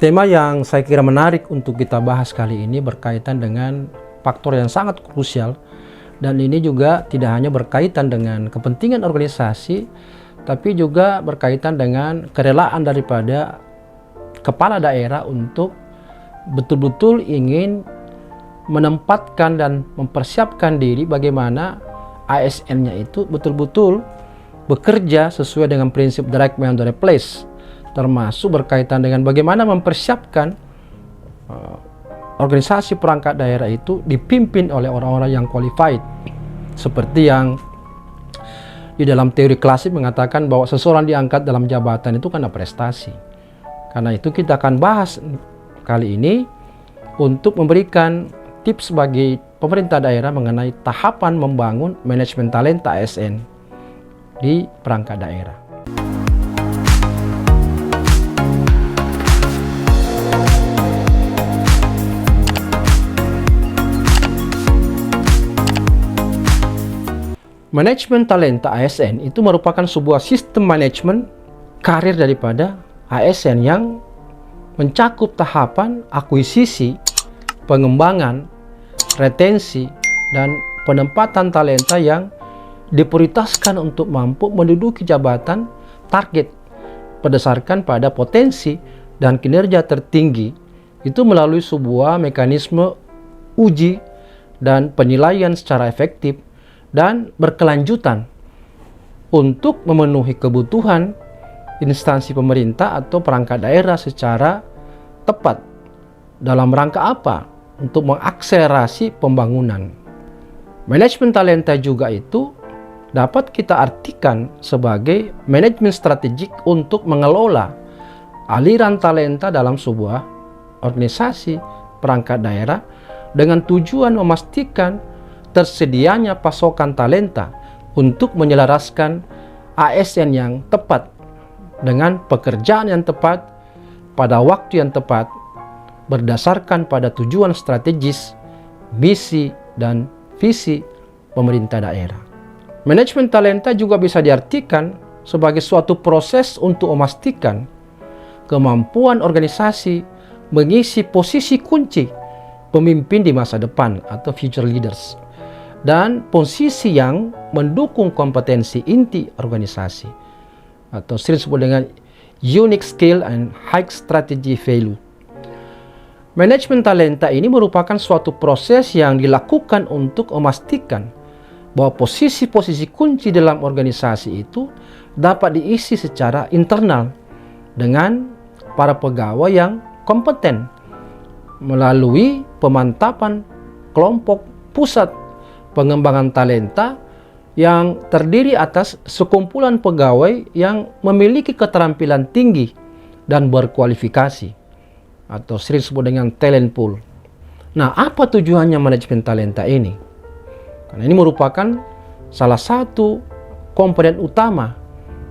Tema yang saya kira menarik untuk kita bahas kali ini berkaitan dengan faktor yang sangat krusial, dan ini juga tidak hanya berkaitan dengan kepentingan organisasi, tapi juga berkaitan dengan kerelaan daripada kepala daerah untuk betul-betul ingin menempatkan dan mempersiapkan diri bagaimana ASN-nya itu betul-betul bekerja sesuai dengan prinsip direct man to the place, termasuk berkaitan dengan bagaimana mempersiapkan organisasi perangkat daerah itu dipimpin oleh orang-orang yang qualified, seperti yang di dalam teori klasik mengatakan bahwa seseorang diangkat dalam jabatan itu karena prestasi. Karena itu kita akan bahas kali ini untuk memberikan tips bagi pemerintah daerah mengenai tahapan membangun manajemen talenta ASN di perangkat daerah. Manajemen talenta ASN itu merupakan sebuah sistem manajemen karir daripada ASN yang mencakup tahapan akuisisi, pengembangan, retensi, dan penempatan talenta yang diprioritaskan untuk mampu menduduki jabatan target berdasarkan pada potensi dan kinerja tertinggi, itu melalui sebuah mekanisme uji dan penilaian secara efektif dan berkelanjutan untuk memenuhi kebutuhan instansi pemerintah atau perangkat daerah secara tepat. Dalam rangka apa? Untuk mengakselerasi pembangunan. Manajemen talenta juga itu dapat kita artikan sebagai manajemen strategik untuk mengelola aliran talenta dalam sebuah organisasi perangkat daerah dengan tujuan memastikan tersedianya pasokan talenta untuk menyelaraskan ASN yang tepat dengan pekerjaan yang tepat pada waktu yang tepat berdasarkan pada tujuan strategis, misi, dan visi pemerintah daerah. Manajemen talenta juga bisa diartikan sebagai suatu proses untuk memastikan kemampuan organisasi mengisi posisi kunci pemimpin di masa depan atau future leaders, dan posisi yang mendukung kompetensi inti organisasi atau sering disebut dengan unique skill and high strategy value. Manajemen talenta ini merupakan suatu proses yang dilakukan untuk memastikan bahwa posisi-posisi kunci dalam organisasi itu dapat diisi secara internal dengan para pegawai yang kompeten melalui pemantapan kelompok pusat pengembangan talenta yang terdiri atas sekumpulan pegawai yang memiliki keterampilan tinggi dan berkualifikasi atau sering disebut dengan talent pool. Nah, apa tujuannya manajemen talenta ini? Karena ini merupakan salah satu komponen utama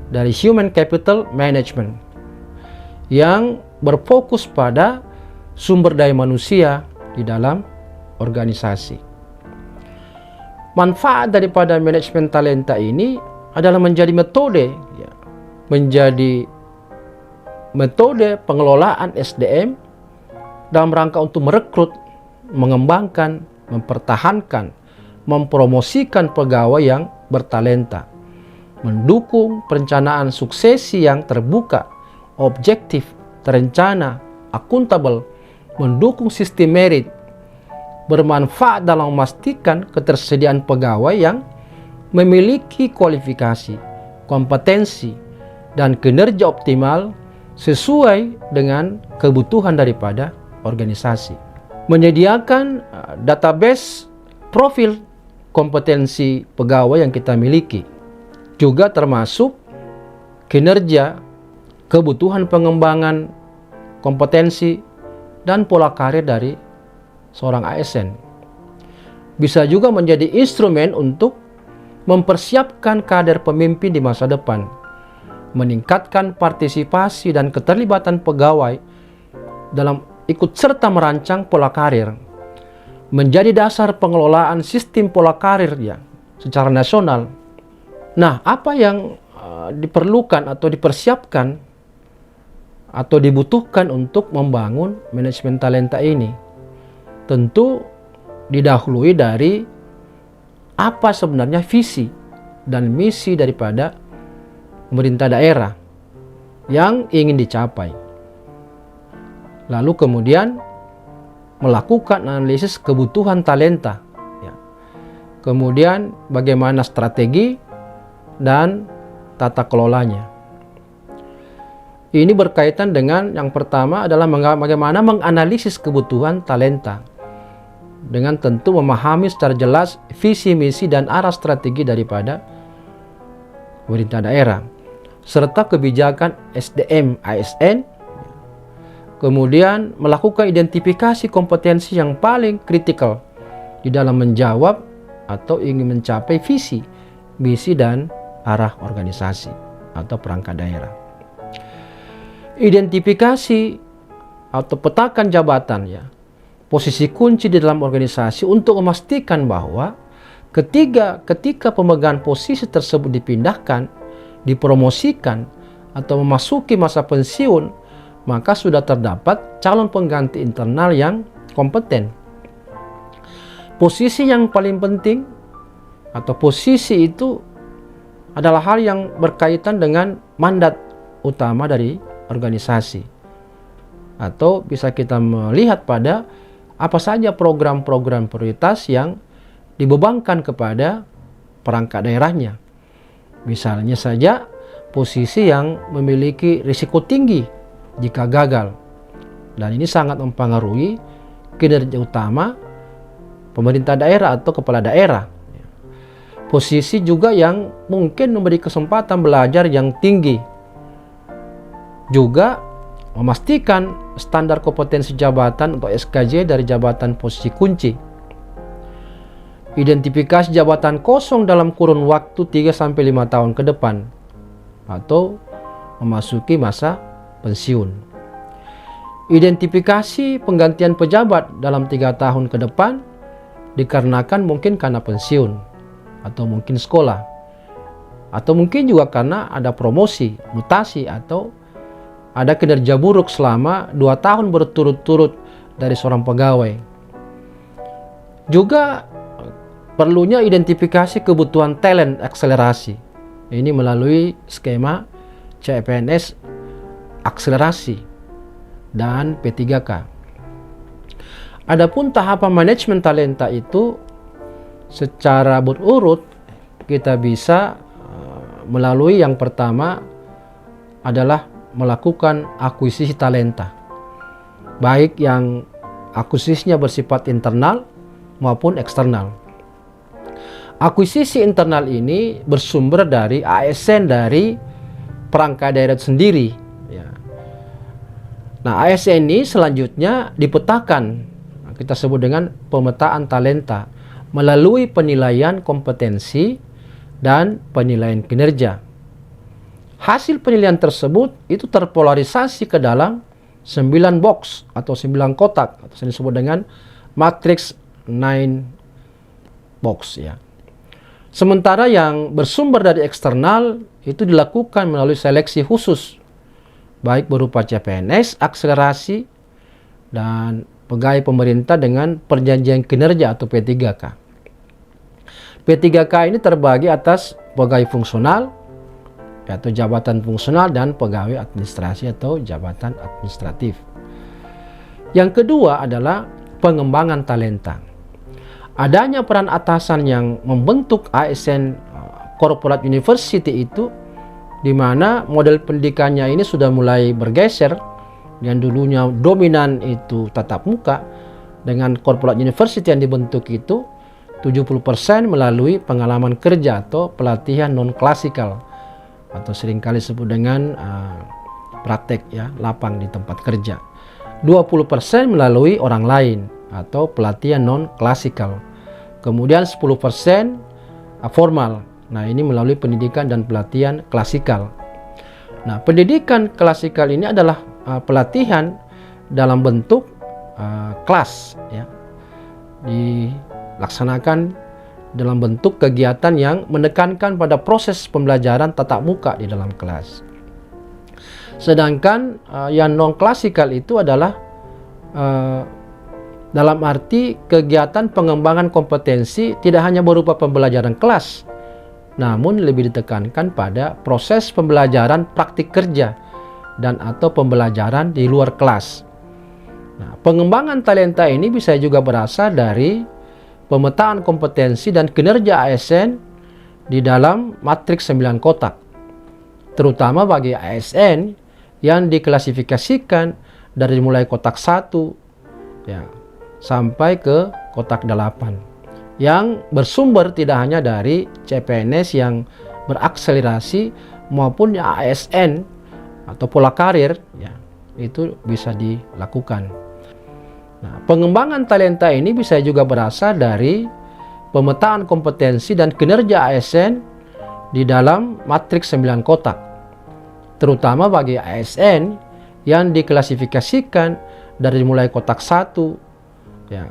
dari human capital management yang berfokus pada sumber daya manusia di dalam organisasi. Manfaat daripada manajemen talenta ini adalah menjadi metode pengelolaan SDM dalam rangka untuk merekrut, mengembangkan, mempertahankan, mempromosikan pegawai yang bertalenta, mendukung perencanaan suksesi yang terbuka, objektif, terencana, akuntabel, mendukung sistem merit, bermanfaat dalam memastikan ketersediaan pegawai yang memiliki kualifikasi, kompetensi, dan kinerja optimal sesuai dengan kebutuhan daripada organisasi. Menyediakan database profil kompetensi pegawai yang kita miliki, juga termasuk kinerja, kebutuhan pengembangan kompetensi, dan pola karir dari seorang ASN. Bisa juga menjadi instrumen untuk mempersiapkan kader pemimpin di masa depan, meningkatkan partisipasi dan keterlibatan pegawai dalam ikut serta merancang pola karir, menjadi dasar pengelolaan sistem pola karir secara nasional. Nah, apa yang diperlukan atau dipersiapkan atau dibutuhkan untuk membangun manajemen talenta ini? Tentu didahului dari apa sebenarnya visi dan misi daripada pemerintah daerah yang ingin dicapai. Lalu kemudian melakukan analisis kebutuhan talenta, ya. Kemudian bagaimana strategi dan tata kelolanya. Ini berkaitan dengan yang pertama adalah bagaimana menganalisis kebutuhan talenta, dengan tentu memahami secara jelas visi, misi, dan arah strategi daripada pemerintah daerah, serta kebijakan SDM ASN. Kemudian melakukan identifikasi kompetensi yang paling kritikal di dalam menjawab atau ingin mencapai visi, misi, dan arah organisasi atau perangkat daerah. Identifikasi atau petakan jabatan, ya, posisi kunci di dalam organisasi untuk memastikan bahwa ketika pemegang posisi tersebut dipindahkan, dipromosikan, atau memasuki masa pensiun, maka sudah terdapat calon pengganti internal yang kompeten. Posisi yang paling penting atau posisi itu adalah hal yang berkaitan dengan mandat utama dari organisasi, atau bisa kita melihat pada apa saja program-program prioritas yang dibebankan kepada perangkat daerahnya. Misalnya saja posisi yang memiliki risiko tinggi jika gagal, dan ini sangat mempengaruhi kinerja utama pemerintah daerah atau kepala daerah. Posisi juga yang mungkin memberi kesempatan belajar yang tinggi, juga memastikan standar kompetensi jabatan untuk SKJ dari jabatan posisi kunci. Identifikasi jabatan kosong dalam kurun waktu 3-5 tahun ke depan atau memasuki masa pensiun. Identifikasi penggantian pejabat dalam 3 tahun ke depan dikarenakan mungkin karena pensiun, atau mungkin sekolah, atau mungkin juga karena ada promosi, mutasi, atau ada kinerja buruk selama 2 tahun berturut-turut dari seorang pegawai. Juga perlunya identifikasi kebutuhan talent akselerasi. Ini melalui skema CPNS akselerasi dan P3K. Adapun tahapan manajemen talenta itu secara berurut kita bisa melalui yang pertama adalah melakukan akuisisi talenta, baik yang akuisisinya bersifat internal maupun eksternal. Akuisisi internal ini bersumber dari ASN dari perangkat daerah sendiri, ya. Nah, ASN ini selanjutnya dipetakan, kita sebut dengan pemetaan talenta, melalui penilaian kompetensi dan penilaian kinerja. Hasil penilaian tersebut itu terpolarisasi ke dalam 9 box atau 9 kotak, atau disebut dengan matrix 9 box, ya. Sementara yang bersumber dari eksternal itu dilakukan melalui seleksi khusus, baik berupa CPNS, akselerasi, dan pegawai pemerintah dengan perjanjian kinerja atau P3K. P3K ini terbagi atas pegawai fungsional, yaitu jabatan fungsional, dan pegawai administrasi atau jabatan administratif. Yang kedua adalah pengembangan talenta. Adanya peran atasan yang membentuk ASN Corporate University itu, di mana model pendidikannya ini sudah mulai bergeser. Yang dulunya dominan itu tatap muka, dengan Corporate University yang dibentuk itu 70% melalui pengalaman kerja atau pelatihan non-klasikal, atau seringkali disebut dengan praktek, ya, lapang di tempat kerja. 20% melalui orang lain atau pelatihan non-klasikal. Kemudian 10% formal. Nah, ini melalui pendidikan dan pelatihan klasikal. Nah, pendidikan klasikal ini adalah pelatihan dalam bentuk kelas, ya, dilaksanakan dalam bentuk kegiatan yang menekankan pada proses pembelajaran tatap muka di dalam kelas. Sedangkan yang non klasikal itu adalah dalam arti kegiatan pengembangan kompetensi tidak hanya berupa pembelajaran kelas, namun lebih ditekankan pada proses pembelajaran praktik kerja dan atau pembelajaran di luar kelas. Nah, pengembangan talenta ini bisa juga berasal dari pemetaan kompetensi dan kinerja ASN di dalam matriks 9 kotak, terutama bagi ASN yang diklasifikasikan dari mulai kotak 1 ya, sampai ke kotak 8, yang bersumber tidak hanya dari CPNS yang berakselerasi maupun ASN atau pola karir ya, itu bisa dilakukan. Nah, pengembangan talenta ini bisa juga berasal dari pemetaan kompetensi dan kinerja ASN di dalam matriks 9 kotak, terutama bagi ASN yang diklasifikasikan dari mulai kotak 1 ya,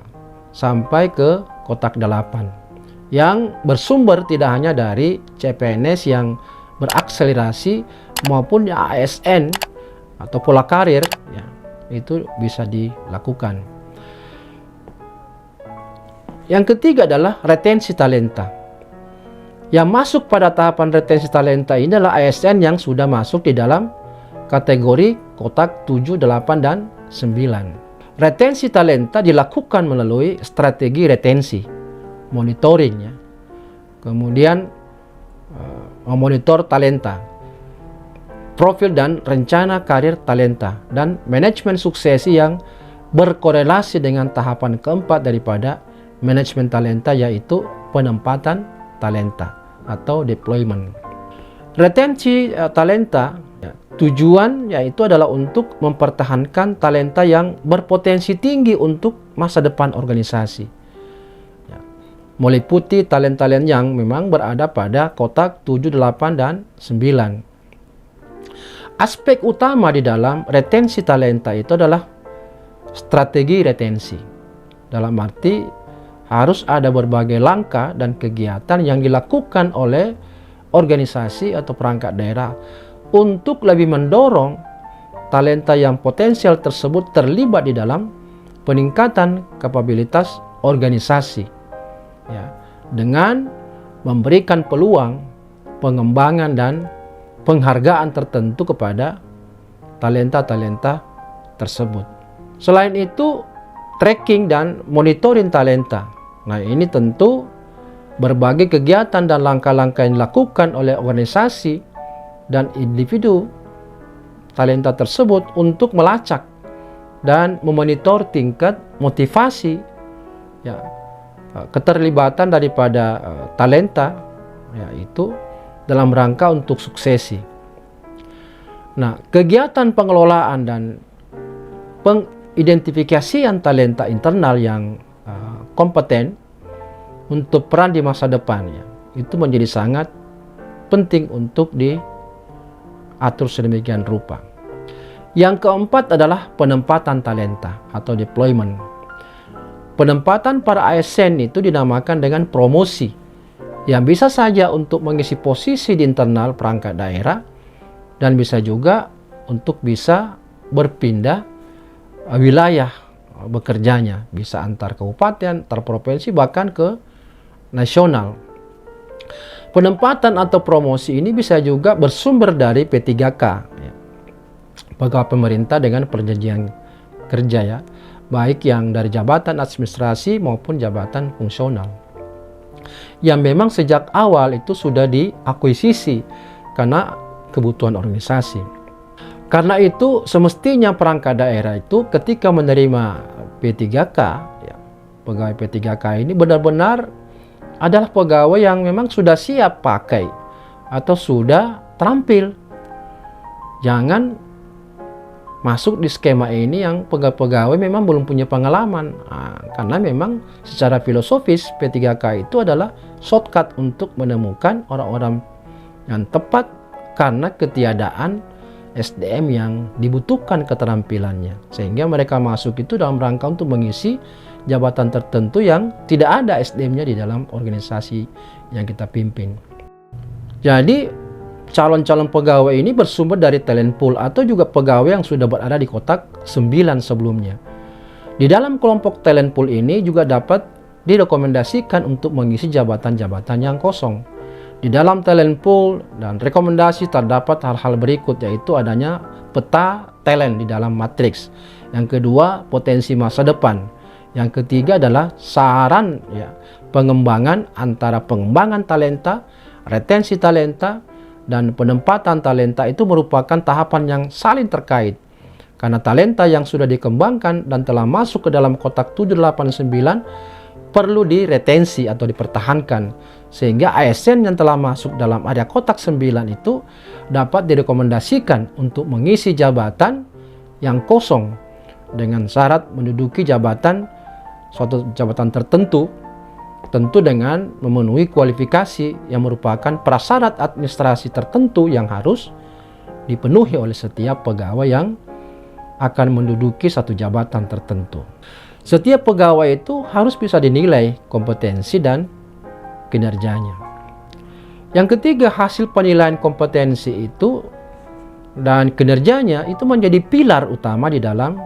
sampai ke kotak 8, yang bersumber tidak hanya dari CPNS yang berakselerasi maupun ASN atau pola karir ya, itu bisa dilakukan. Yang ketiga adalah retensi talenta. Yang masuk pada tahapan retensi talenta ini adalah ASN yang sudah masuk di dalam kategori kotak 7, 8, dan 9. Retensi talenta dilakukan melalui strategi retensi, monitoring ya. Kemudian memonitor talenta, profil dan rencana karir talenta, dan manajemen suksesi yang berkorelasi dengan tahapan keempat daripada manajemen talenta, yaitu penempatan talenta atau deployment. Retensi talenta ya, tujuan yaitu adalah untuk mempertahankan talenta yang berpotensi tinggi untuk masa depan organisasi ya, meliputi talent-talent yang memang berada pada kotak 7, 8, dan 9. Aspek utama di dalam retensi talenta itu adalah strategi retensi. Dalam arti harus ada berbagai langkah dan kegiatan yang dilakukan oleh organisasi atau perangkat daerah untuk lebih mendorong talenta yang potensial tersebut terlibat di dalam peningkatan kapabilitas organisasi ya, dengan memberikan peluang pengembangan dan penghargaan tertentu kepada talenta-talenta tersebut. Selain itu, tracking dan monitoring talenta. Nah, ini tentu berbagai kegiatan dan langkah-langkah yang dilakukan oleh organisasi dan individu talenta tersebut untuk melacak dan memonitor tingkat motivasi ya, keterlibatan daripada talenta yaitu dalam rangka untuk suksesi. Nah, kegiatan pengelolaan dan pengidentifikasian talenta internal yang kompeten untuk peran di masa depan ya, itu menjadi sangat penting untuk diatur sedemikian rupa. Yang keempat adalah penempatan talenta atau deployment. Penempatan para ASN itu dinamakan dengan promosi, yang bisa saja untuk mengisi posisi di internal perangkat daerah dan bisa juga untuk bisa berpindah wilayah bekerjanya, bisa antar kabupaten, antar provinsi, bahkan ke nasional. Penempatan atau promosi ini bisa juga bersumber dari P3K ya, pegawai pemerintah dengan perjanjian kerja ya, baik yang dari jabatan administrasi maupun jabatan fungsional, yang memang sejak awal itu sudah diakuisisi karena kebutuhan organisasi. Karena itu semestinya perangkat daerah itu ketika menerima P3K ya, pegawai P3K ini benar-benar adalah pegawai yang memang sudah siap pakai atau sudah terampil. Jangan masuk di skema ini yang pegawai memang belum punya pengalaman. Nah, karena memang secara filosofis P3K itu adalah shortcut untuk menemukan orang-orang yang tepat karena ketiadaan SDM yang dibutuhkan keterampilannya, sehingga mereka masuk itu dalam rangka untuk mengisi jabatan tertentu yang tidak ada SDM-nya di dalam organisasi yang kita pimpin. Jadi calon-calon pegawai ini bersumber dari talent pool atau juga pegawai yang sudah berada di kotak 9 sebelumnya. Di dalam kelompok talent pool ini juga dapat direkomendasikan untuk mengisi jabatan-jabatan yang kosong. Di dalam talent pool dan rekomendasi terdapat hal-hal berikut, yaitu adanya peta talent di dalam matriks. Yang kedua, potensi masa depan. Yang ketiga adalah saran pengembangan antara pengembangan talenta, retensi talenta, dan penempatan talenta itu merupakan tahapan yang saling terkait. Karena talenta yang sudah dikembangkan dan telah masuk ke dalam kotak 789 perlu diretensi atau dipertahankan. Sehingga ASN yang telah masuk dalam area kotak 9 itu dapat direkomendasikan untuk mengisi jabatan yang kosong dengan syarat menduduki suatu jabatan tertentu, tentu dengan memenuhi kualifikasi yang merupakan prasyarat administrasi tertentu yang harus dipenuhi oleh setiap pegawai yang akan menduduki satu jabatan tertentu. Setiap pegawai itu harus bisa dinilai kompetensi dan kinerjanya. Yang ketiga, hasil penilaian kompetensi itu dan kinerjanya itu menjadi pilar utama di dalam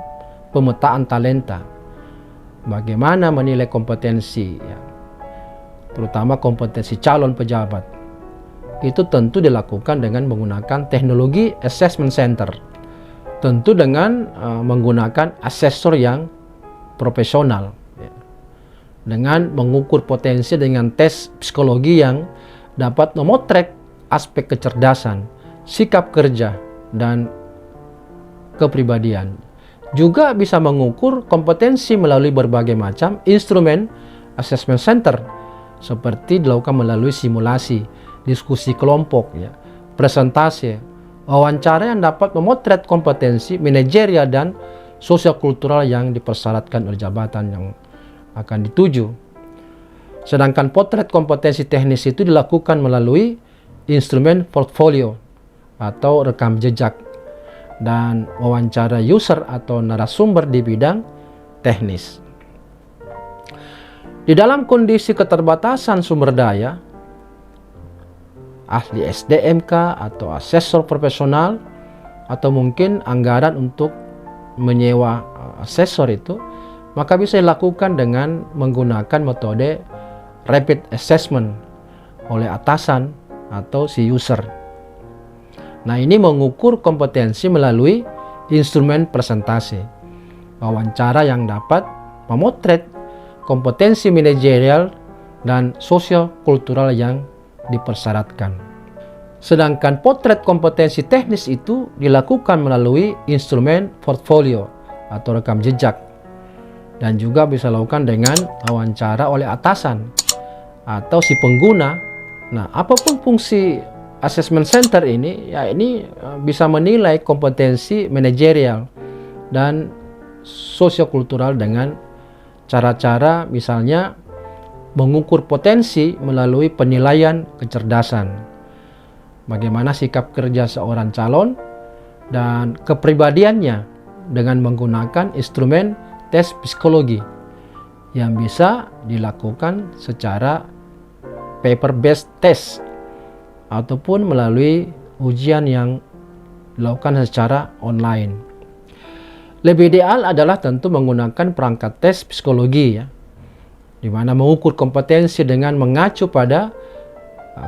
pemetaan talenta. Bagaimana menilai kompetensi, terutama kompetensi calon pejabat, itu tentu dilakukan dengan menggunakan teknologi assessment center, tentu dengan menggunakan asesor yang profesional, dengan mengukur potensi dengan tes psikologi yang dapat memotret aspek kecerdasan, sikap kerja, dan kepribadian. Juga bisa mengukur kompetensi melalui berbagai macam instrumen assessment center, seperti dilakukan melalui simulasi, diskusi kelompok, presentasi, wawancara yang dapat memotret kompetensi manajerial dan sosial-kultural yang dipersyaratkan oleh jabatan yang akan dituju. Sedangkan potret kompetensi teknis itu dilakukan melalui instrumen portfolio atau rekam jejak dan wawancara user atau narasumber di bidang teknis. Di dalam kondisi keterbatasan sumber daya, ahli SDMK atau asesor profesional atau mungkin anggaran untuk menyewa asesor itu, maka bisa dilakukan dengan menggunakan metode rapid assessment oleh atasan atau si user. Nah, ini mengukur kompetensi melalui instrumen presentasi, wawancara yang dapat memotret kompetensi manajerial dan sosio-kultural yang dipersyaratkan. Sedangkan potret kompetensi teknis itu dilakukan melalui instrumen portfolio atau rekam jejak, dan juga bisa dilakukan dengan wawancara oleh atasan atau si pengguna. Nah, apapun fungsi assessment center ini, ini bisa menilai kompetensi manajerial dan sosiokultural dengan cara-cara misalnya mengukur potensi melalui penilaian kecerdasan, bagaimana sikap kerja seorang calon dan kepribadiannya dengan menggunakan instrumen tes psikologi yang bisa dilakukan secara paper based test ataupun melalui ujian yang dilakukan secara online. Lebih ideal adalah tentu menggunakan perangkat tes psikologi, di mana mengukur kompetensi dengan mengacu pada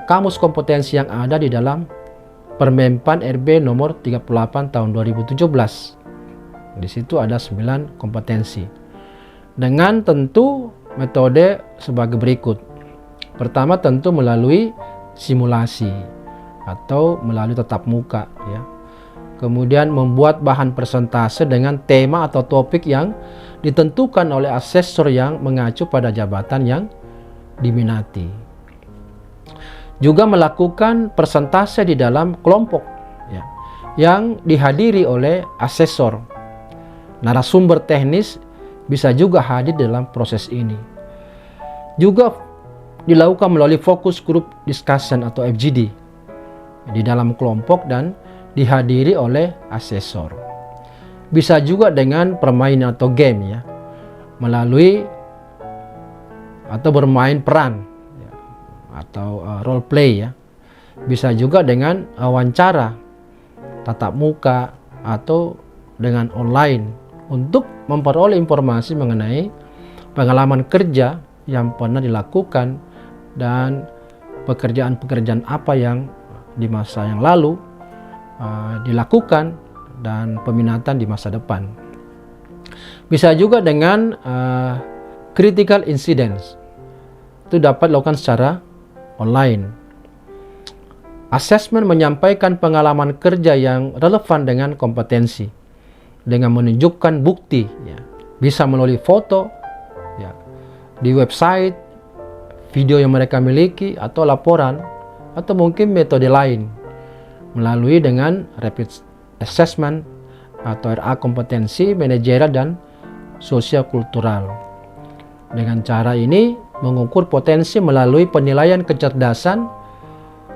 kamus kompetensi yang ada di dalam Permenpan RB nomor 38 tahun 2017. Di situ ada 9 kompetensi. Dengan tentu metode sebagai berikut. Pertama tentu melalui simulasi atau melalui tatap muka, Kemudian membuat bahan presentase dengan tema atau topik yang ditentukan oleh asesor yang mengacu pada jabatan yang diminati. Juga melakukan presentase di dalam kelompok, yang dihadiri oleh asesor. Narasumber teknis bisa juga hadir dalam proses ini. Juga dilakukan melalui focus group discussion atau FGD di dalam kelompok dan dihadiri oleh asesor. Bisa juga dengan permainan atau game, melalui atau bermain peran atau role play, Bisa juga dengan wawancara tatap muka atau dengan online untuk memperoleh informasi mengenai pengalaman kerja yang pernah dilakukan dan pekerjaan-pekerjaan apa yang di masa yang lalu dilakukan dan peminatan di masa depan. Bisa juga dengan critical incidents, itu dapat dilakukan secara online. Assessment menyampaikan pengalaman kerja yang relevan dengan kompetensi dengan menunjukkan bukti, ya. Bisa melalui foto, ya, di website, video yang mereka miliki, atau laporan, atau mungkin metode lain melalui dengan rapid assessment atau RA kompetensi manajerial dan sosial kultural. Dengan cara ini mengukur potensi melalui penilaian kecerdasan,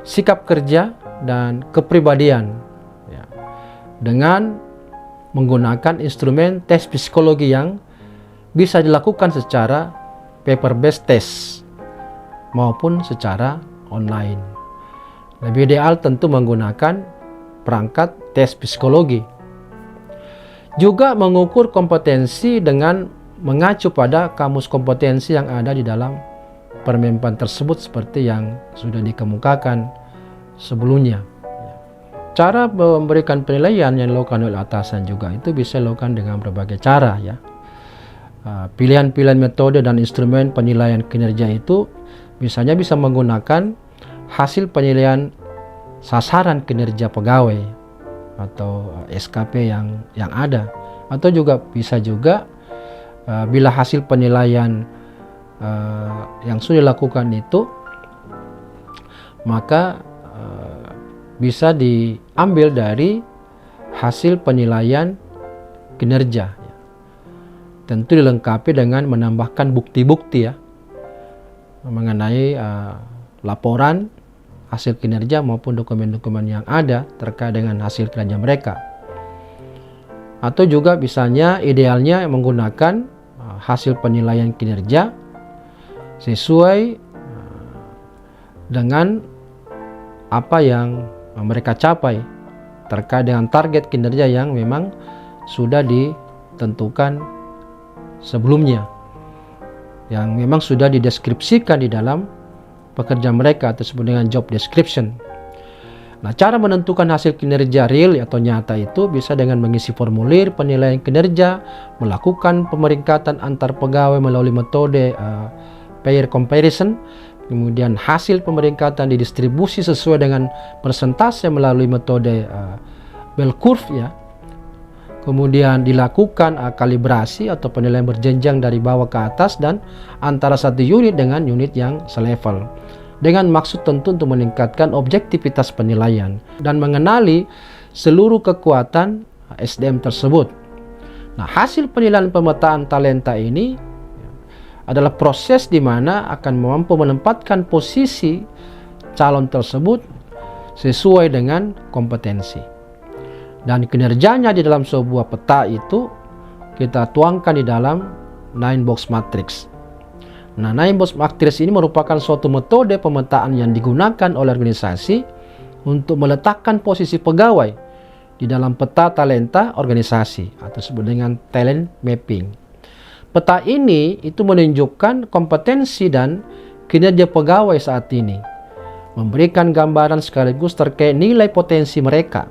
sikap kerja, dan kepribadian, ya, dengan menggunakan instrumen tes psikologi yang bisa dilakukan secara paper-based test maupun secara online. Lebih ideal tentu menggunakan perangkat tes psikologi. Juga mengukur kompetensi dengan mengacu pada kamus kompetensi yang ada di dalam Permenpan tersebut seperti yang sudah dikemukakan sebelumnya. Cara memberikan penilaian yang dilakukan oleh atasan juga itu bisa dilakukan dengan berbagai cara, ya. Pilihan-pilihan metode dan instrumen penilaian kinerja itu misalnya bisa menggunakan hasil penilaian sasaran kinerja pegawai atau SKP yang ada, atau juga bisa juga bila hasil penilaian yang sudah dilakukan itu maka bisa diambil dari hasil penilaian kinerja, ya. Tentu dilengkapi dengan menambahkan bukti-bukti, ya, mengenai laporan hasil kinerja maupun dokumen-dokumen yang ada terkait dengan hasil kinerja mereka. Atau juga misalnya idealnya menggunakan hasil penilaian kinerja sesuai dengan apa yang mereka capai terkait dengan target kinerja yang memang sudah ditentukan sebelumnya, yang memang sudah dideskripsikan di dalam pekerjaan mereka atau disebut dengan job description. Nah, cara menentukan hasil kinerja real atau nyata itu bisa dengan mengisi formulir penilaian kinerja, melakukan pemeringkatan antar pegawai melalui metode pair comparison, kemudian hasil pemeringkatan didistribusi sesuai dengan persentase melalui metode bell curve, ya. Kemudian dilakukan kalibrasi atau penilaian berjenjang dari bawah ke atas dan antara satu unit dengan unit yang selevel, dengan maksud tentu untuk meningkatkan objektivitas penilaian dan mengenali seluruh kekuatan SDM tersebut. Nah, hasil penilaian pemetaan talenta ini adalah proses di mana akan mampu menempatkan posisi calon tersebut sesuai dengan kompetensi. Dan kinerjanya di dalam sebuah peta itu kita tuangkan di dalam 9 box matrix. Nah, 9 box matrix ini merupakan suatu metode pemetaan yang digunakan oleh organisasi untuk meletakkan posisi pegawai di dalam peta talenta organisasi atau disebut dengan talent mapping. Peta ini itu menunjukkan kompetensi dan kinerja pegawai saat ini, memberikan gambaran sekaligus terkait nilai potensi mereka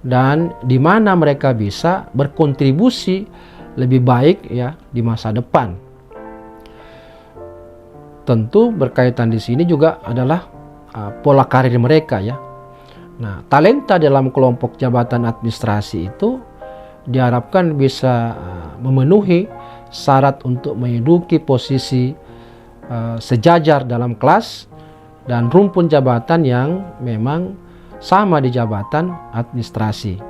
dan di mana mereka bisa berkontribusi lebih baik, ya, di masa depan. Tentu berkaitan di sini juga adalah pola karir mereka, ya. Nah, talenta dalam kelompok jabatan administrasi itu diharapkan bisa memenuhi syarat untuk menduduki posisi sejajar dalam kelas dan rumpun jabatan yang memang sama di jabatan administrasi.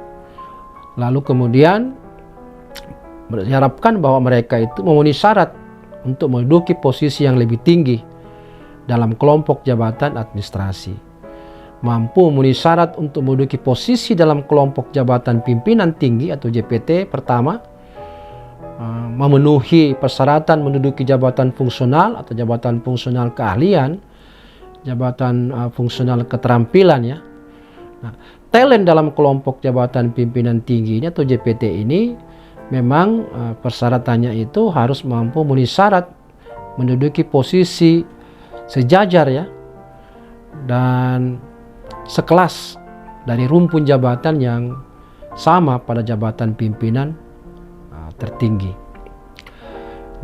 Lalu kemudian diharapkan bahwa mereka itu memenuhi syarat untuk menduduki posisi yang lebih tinggi dalam kelompok jabatan administrasi, mampu memenuhi syarat untuk menduduki posisi dalam kelompok jabatan pimpinan tinggi atau JPT pertama, memenuhi persyaratan menduduki jabatan fungsional atau jabatan fungsional keahlian jabatan fungsional keterampilan ya. Nah, talent dalam kelompok jabatan pimpinan tinggi ini atau JPT ini memang persyaratannya itu harus mampu memenuhi syarat menduduki posisi sejajar ya dan sekelas dari rumpun jabatan yang sama pada jabatan pimpinan tertinggi.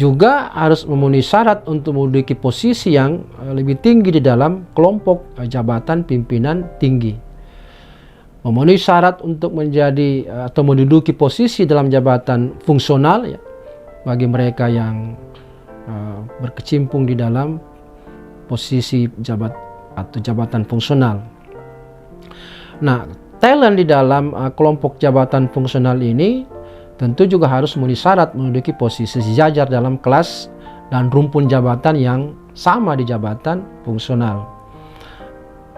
Juga harus memenuhi syarat untuk menduduki posisi yang lebih tinggi di dalam kelompok jabatan pimpinan tinggi. Memenuhi syarat untuk menjadi atau menduduki posisi dalam jabatan fungsional ya, bagi mereka yang berkecimpung di dalam posisi jabatan fungsional. Nah, talent di dalam kelompok jabatan fungsional ini tentu juga harus memenuhi syarat menduduki posisi sejajar dalam kelas dan rumpun jabatan yang sama di jabatan fungsional.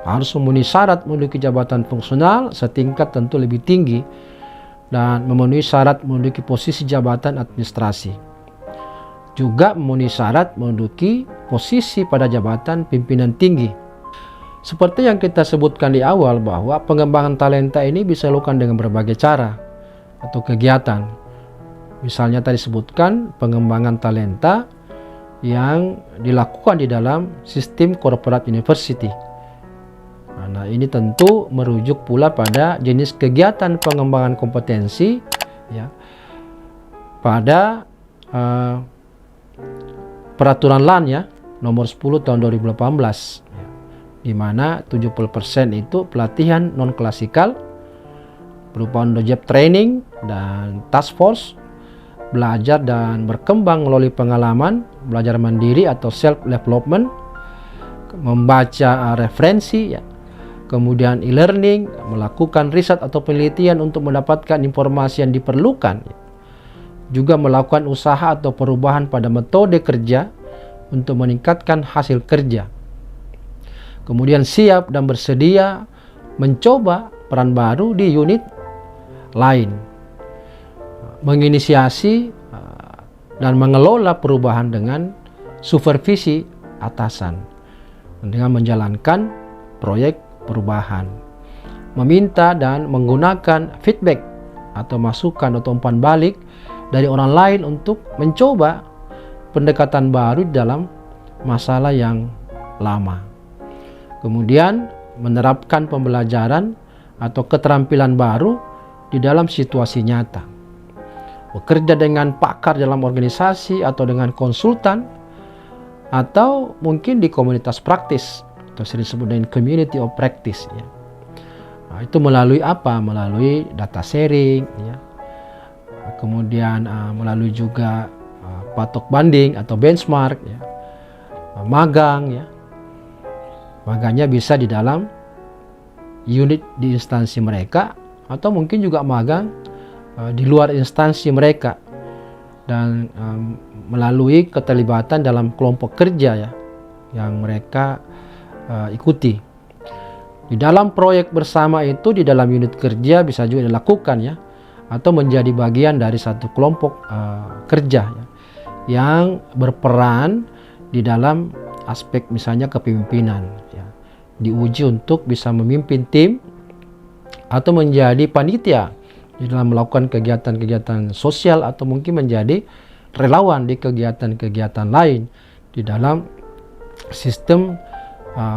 Harus memenuhi syarat menduduki jabatan fungsional setingkat tentu lebih tinggi dan memenuhi syarat menduduki posisi jabatan administrasi. Juga memenuhi syarat menduduki posisi pada jabatan pimpinan tinggi. Seperti yang kita sebutkan di awal bahwa pengembangan talenta ini bisa dilakukan dengan berbagai cara atau kegiatan. Misalnya tadi sebutkan pengembangan talenta yang dilakukan di dalam sistem corporate university. Nah, ini tentu merujuk pula pada jenis kegiatan pengembangan kompetensi ya, pada peraturan LAN ya nomor 10 tahun 2018 ya, di mana 70% itu pelatihan non klasikal berupa on the job training dan task force, belajar dan berkembang melalui pengalaman, belajar mandiri atau self development, membaca referensi ya, kemudian e-learning, melakukan riset atau penelitian untuk mendapatkan informasi yang diperlukan, juga melakukan usaha atau perubahan pada metode kerja untuk meningkatkan hasil kerja, kemudian siap dan bersedia mencoba peran baru di unit lain, menginisiasi dan mengelola perubahan dengan supervisi atasan dengan menjalankan proyek perubahan, meminta dan menggunakan feedback atau masukan atau umpan balik dari orang lain untuk mencoba pendekatan baru dalam masalah yang lama. Kemudian menerapkan pembelajaran atau keterampilan baru di dalam situasi nyata. Bekerja dengan pakar dalam organisasi atau dengan konsultan atau mungkin di komunitas praktis atau sering disebut dengan community of practice ya. Nah, itu melalui apa? Melalui data sharing ya. Kemudian melalui juga patok banding atau benchmark ya. Magang ya. Magangnya bisa di dalam unit di instansi mereka atau mungkin juga magang di luar instansi mereka dan melalui keterlibatan dalam kelompok kerja ya yang mereka ikuti. Di dalam proyek bersama itu di dalam unit kerja bisa juga dilakukan ya atau menjadi bagian dari satu kelompok kerja ya, yang berperan di dalam aspek misalnya kepemimpinan ya. Diuji untuk bisa memimpin tim atau menjadi panitia di dalam melakukan kegiatan-kegiatan sosial atau mungkin menjadi relawan di kegiatan-kegiatan lain di dalam sistem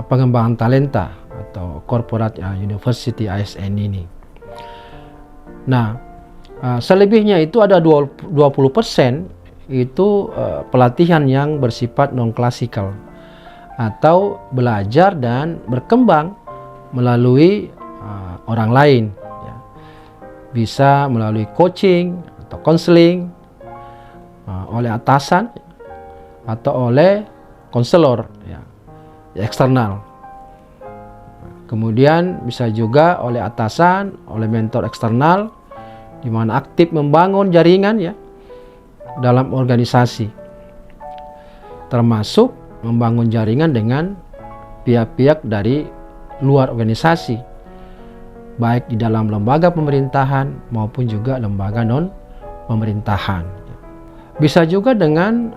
pengembangan talenta atau corporate university ASN ini. Nah, selebihnya itu ada 20% itu pelatihan yang bersifat non klasikal atau belajar dan berkembang melalui orang lain ya. Bisa melalui coaching atau counseling oleh atasan atau oleh konselor ya, eksternal. Kemudian bisa juga oleh atasan, oleh mentor eksternal di mana aktif membangun jaringan ya dalam organisasi, termasuk membangun jaringan dengan pihak-pihak dari luar organisasi, baik di dalam lembaga pemerintahan maupun juga lembaga non pemerintahan. Bisa juga dengan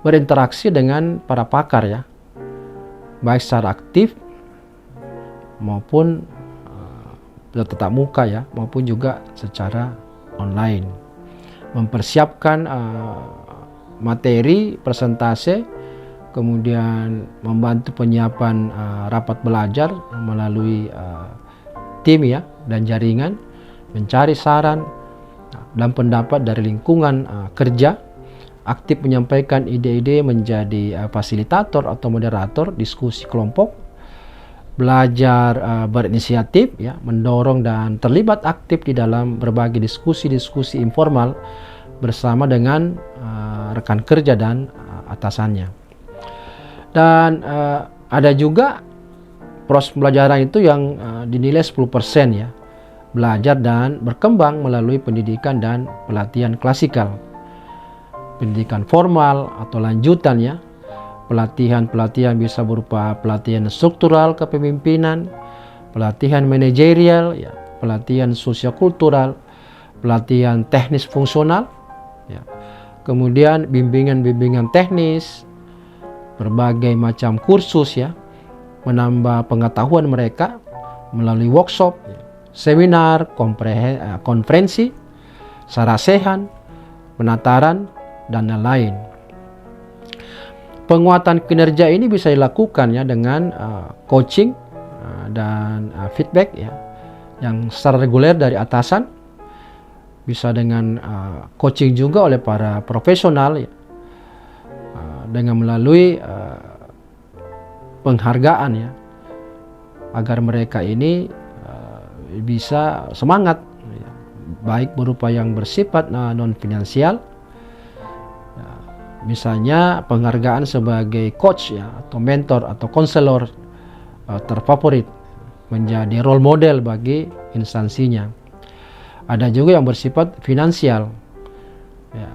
berinteraksi dengan para pakar ya, baik secara aktif maupun tatap muka ya, maupun juga secara online. Mempersiapkan materi presentase, kemudian membantu penyiapan rapat belajar melalui tim ya dan jaringan, mencari saran dan pendapat dari lingkungan kerja, aktif menyampaikan ide-ide menjadi fasilitator atau moderator diskusi kelompok, belajar berinisiatif ya, mendorong dan terlibat aktif di dalam berbagai diskusi-diskusi informal bersama dengan rekan kerja dan atasannya. Dan ada juga proses pembelajaran itu yang dinilai 10% ya, belajar dan berkembang melalui pendidikan dan pelatihan klasikal, pendidikan formal atau lanjutan ya. Pelatihan-pelatihan bisa berupa pelatihan struktural kepemimpinan, pelatihan manajerial, ya, pelatihan sosiokultural, pelatihan teknis fungsional, ya. Kemudian bimbingan-bimbingan teknis, berbagai macam kursus ya, menambah pengetahuan mereka melalui workshop, ya, seminar, konferensi, sarasehan, penataran, dan lain-lain. Penguatan kinerja ini bisa dilakukan ya dengan coaching dan feedback ya, yang secara reguler dari atasan, bisa dengan coaching juga oleh para profesional ya, dengan melalui penghargaan ya, agar mereka ini bisa semangat ya, baik berupa yang bersifat non finansial. Misalnya penghargaan sebagai coach ya, atau mentor atau konselor terfavorit, menjadi role model bagi instansinya. Ada juga yang bersifat finansial ya.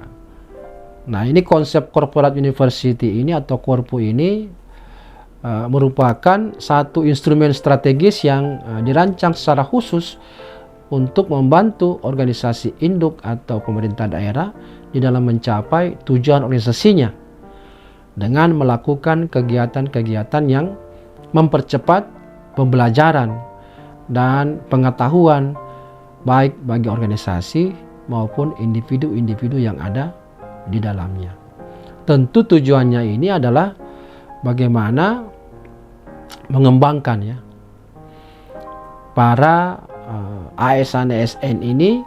Nah, ini konsep corporate university ini atau Korpu ini merupakan satu instrumen strategis yang dirancang secara khusus untuk membantu organisasi induk atau pemerintah daerah di dalam mencapai tujuan organisasinya dengan melakukan kegiatan-kegiatan yang mempercepat pembelajaran dan pengetahuan baik bagi organisasi maupun individu-individu yang ada di dalamnya. Tentu tujuannya ini adalah bagaimana mengembangkan ya para ASN ini,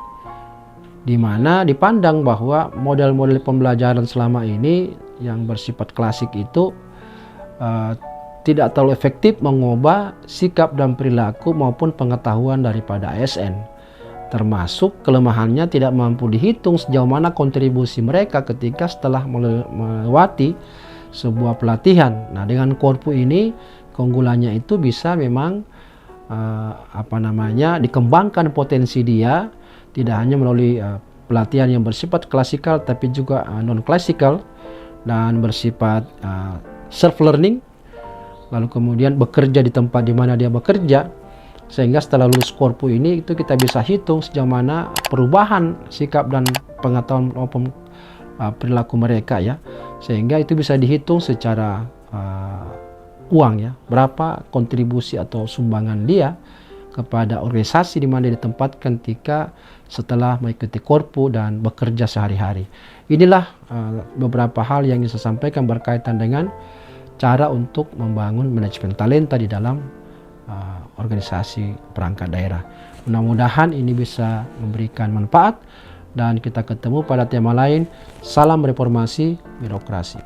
di mana dipandang bahwa model-model pembelajaran selama ini yang bersifat klasik itu tidak terlalu efektif mengubah sikap dan perilaku maupun pengetahuan daripada ASN, termasuk kelemahannya tidak mampu dihitung sejauh mana kontribusi mereka ketika setelah melewati sebuah pelatihan. Nah, dengan Korpu ini keunggulannya itu bisa memang dikembangkan potensi dia, tidak hanya melalui pelatihan yang bersifat klasikal tapi juga non klasikal dan bersifat self learning, lalu kemudian bekerja di tempat di mana dia bekerja, sehingga setelah lulus Korpu ini itu kita bisa hitung sejauh mana perubahan sikap dan pengetahuan maupun perilaku mereka ya, sehingga itu bisa dihitung secara uang ya, berapa kontribusi atau sumbangan dia kepada organisasi di mana ditempatkan ketika setelah mengikuti Korpu dan bekerja sehari-hari. Inilah beberapa hal yang saya sampaikan berkaitan dengan cara untuk membangun manajemen talenta di dalam organisasi perangkat daerah. Mudah-mudahan ini bisa memberikan manfaat dan kita ketemu pada tema lain. Salam reformasi birokrasi.